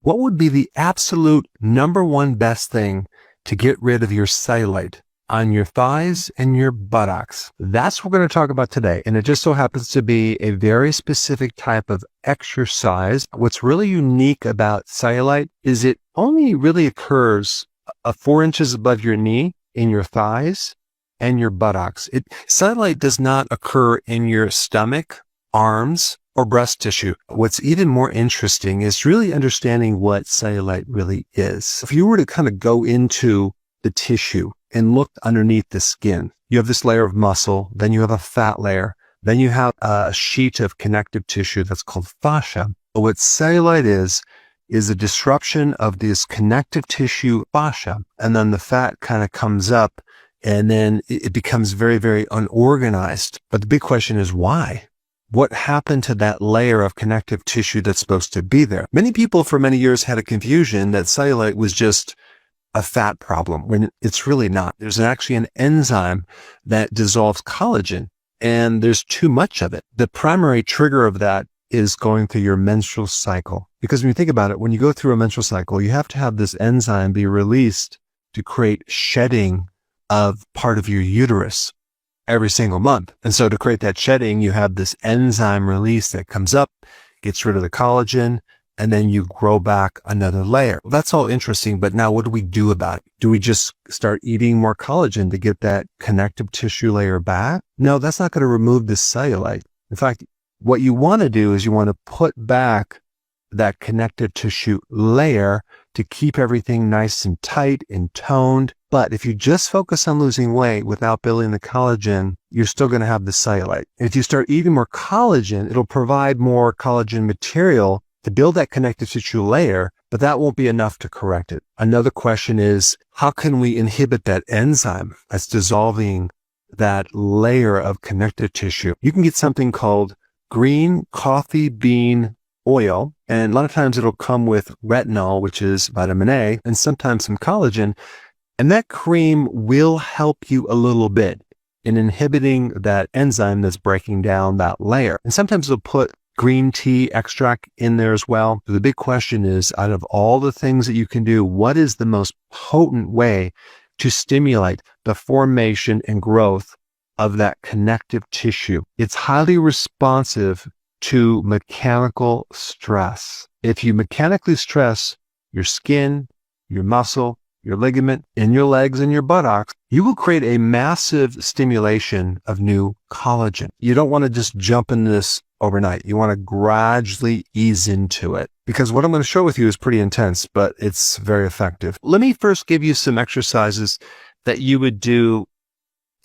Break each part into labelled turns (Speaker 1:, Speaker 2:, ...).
Speaker 1: what would be the absolute number one best thing to get rid of your cellulite on your thighs and your buttocks? That's what we're going to talk about today. And it just so happens to be a very specific type of exercise. What's really unique about cellulite is it only really occurs 4 inches above your knee in your thighs and your buttocks. Cellulite does not occur in your stomach, arms, or breast tissue. What's even more interesting is really understanding what cellulite really is. If you were to kind of go into the tissue and look underneath the skin, you have this layer of muscle, then you have a fat layer, then you have a sheet of connective tissue that's called fascia. But what cellulite is a disruption of this connective tissue fascia, and then the fat kind of comes up, and then it becomes very, very unorganized. But the big question is why? What happened to that layer of connective tissue that's supposed to be there? Many people for many years had a confusion that cellulite was just a fat problem when it's really not. There's actually an enzyme that dissolves collagen, and there's too much of it. The primary trigger of that is going through your menstrual cycle. Because when you think about it, when you go through a menstrual cycle, you have to have this enzyme be released to create shedding of part of your uterus every single month. And so to create that shedding, you have this enzyme release that comes up, gets rid of the collagen, and then you grow back another layer. Well, that's all interesting, but now what do we do about it? Do we just start eating more collagen to get that connective tissue layer back? No, that's not going to remove the cellulite. In fact, what you want to do is you want to put back that connective tissue layer to keep everything nice and tight and toned. But if you just focus on losing weight without building the collagen, you're still going to have the cellulite. And if you start eating more collagen, it'll provide more collagen material to build that connective tissue layer, but that won't be enough to correct it. Another question is, how can we inhibit that enzyme that's dissolving that layer of connective tissue? You can get something called green coffee bean oil, and a lot of times it'll come with retinol, which is vitamin A, and sometimes some collagen, and that cream will help you a little bit in inhibiting that enzyme that's breaking down that layer. And sometimes they'll put green tea extract in there as well. So the big question is, out of all the things that you can do, what is the most potent way to stimulate the formation and growth of that connective tissue? It's highly responsive to mechanical stress. If you mechanically stress your skin, your muscle, your ligament, in your legs and your buttocks, you will create a massive stimulation of new collagen. You don't want to just jump into this overnight. You want to gradually ease into it, because what I'm going to show with you is pretty intense, but it's very effective. Let me first give you some exercises that you would do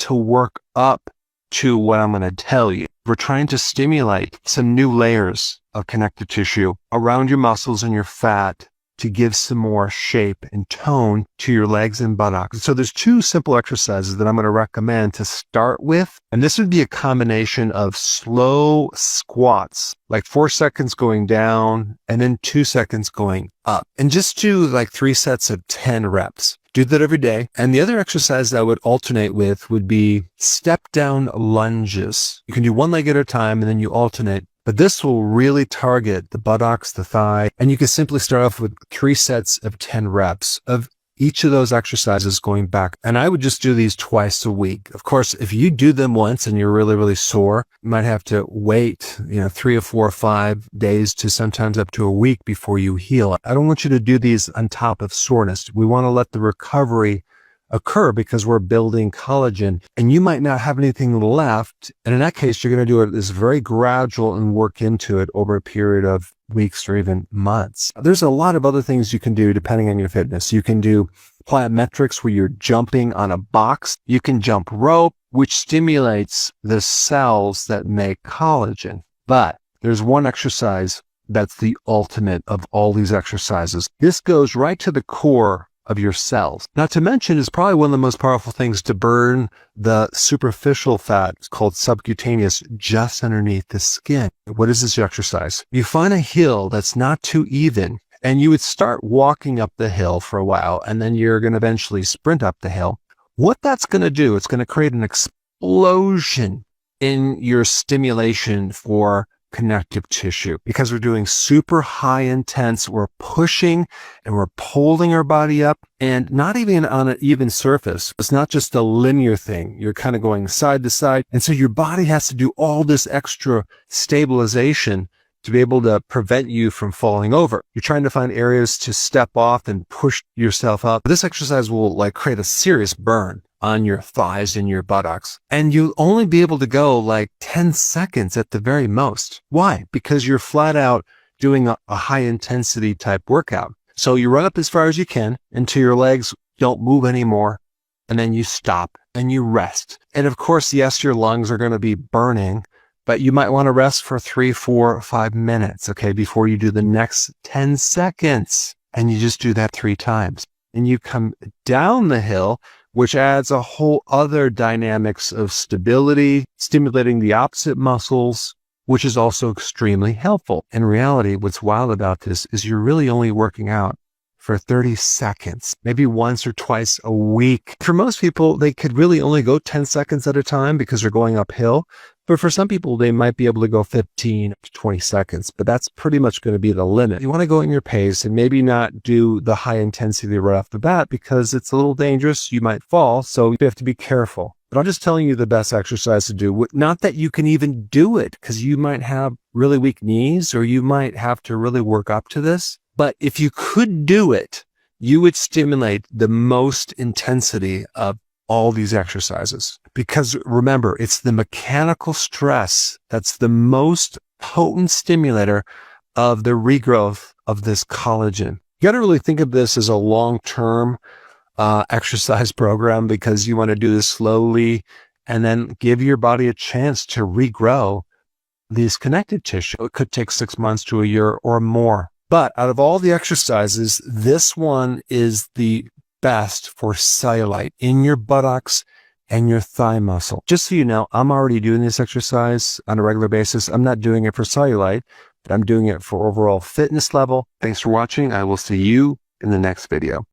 Speaker 1: to work up to what I'm going to tell you. We're trying to stimulate some new layers of connective tissue around your muscles and your fat to give some more shape and tone to your legs and buttocks. So there's 2 simple exercises that I'm going to recommend to start with. And this would be a combination of slow squats, like 4 seconds going down and then 2 seconds going up. And just do like 3 sets of 10 reps. Do that every day. And the other exercise that I would alternate with would be step down lunges. You can do one leg at a time and then you alternate. But this will really target the buttocks, the thigh, and you can simply start off with 3 sets of 10 reps of each of those exercises going back. And I would just do these twice a week. Of course, if you do them once and you're really, really sore, you might have to wait, 3 or 4 or 5 days to sometimes up to a week before you heal. I don't want you to do these on top of soreness. We want to let the recovery occur because we're building collagen, and you might not have anything left. And in that case, you're going to do it this very gradual and work into it over a period of weeks or even months. There's a lot of other things you can do depending on your fitness. You can do plyometrics where you're jumping on a box. You can jump rope, which stimulates the cells that make collagen. But there's one exercise that's the ultimate of all these exercises. This goes right to the core of your cells. Not to mention, it's probably one of the most powerful things to burn the superficial fat. It's called subcutaneous, just underneath the skin. What is this exercise? You find a hill that's not too even, and you would start walking up the hill for a while, and then you're going to eventually sprint up the hill. What that's going to do, it's going to create an explosion in your stimulation for connective tissue because we're doing super high intense. We're pushing and we're pulling our body up, and not even on an even surface. It's not just a linear thing. You're kind of going side to side. And so your body has to do all this extra stabilization to be able to prevent you from falling over. You're trying to find areas to step off and push yourself up. This exercise will like create a serious burn on your thighs and your buttocks. And you'll only be able to go like 10 seconds at the very most. Why? Because you're flat out doing a high intensity type workout. So you run up as far as you can until your legs don't move anymore. And then you stop and you rest. And of course, yes, your lungs are going to be burning, but you might want to rest for 3, 4, 5 minutes, okay, before you do the next 10 seconds. And you just do that 3 times. And you come down the hill, which adds a whole other dynamics of stability, stimulating the opposite muscles, which is also extremely helpful. In reality, what's wild about this is you're really only working out for 30 seconds, maybe once or twice a week. For most people, they could really only go 10 seconds at a time because they're going uphill. But for some people, they might be able to go 15 to 20 seconds, but that's pretty much going to be the limit. You want to go in your pace and maybe not do the high intensity right off the bat because it's a little dangerous. You might fall, so you have to be careful. But I'm just telling you the best exercise to do. Not that you can even do it because you might have really weak knees or you might have to really work up to this. But if you could do it, you would stimulate the most intensity of all these exercises. Because remember, it's the mechanical stress that's the most potent stimulator of the regrowth of this collagen. You got to really think of this as a long-term exercise program because you want to do this slowly and then give your body a chance to regrow these connective tissue. It could take 6 months to a year or more. But out of all the exercises, this one is the best for cellulite in your buttocks and your thigh muscle. Just so you know, I'm already doing this exercise on a regular basis. I'm not doing it for cellulite, but I'm doing it for overall fitness level. Thanks for watching. I will see you in the next video.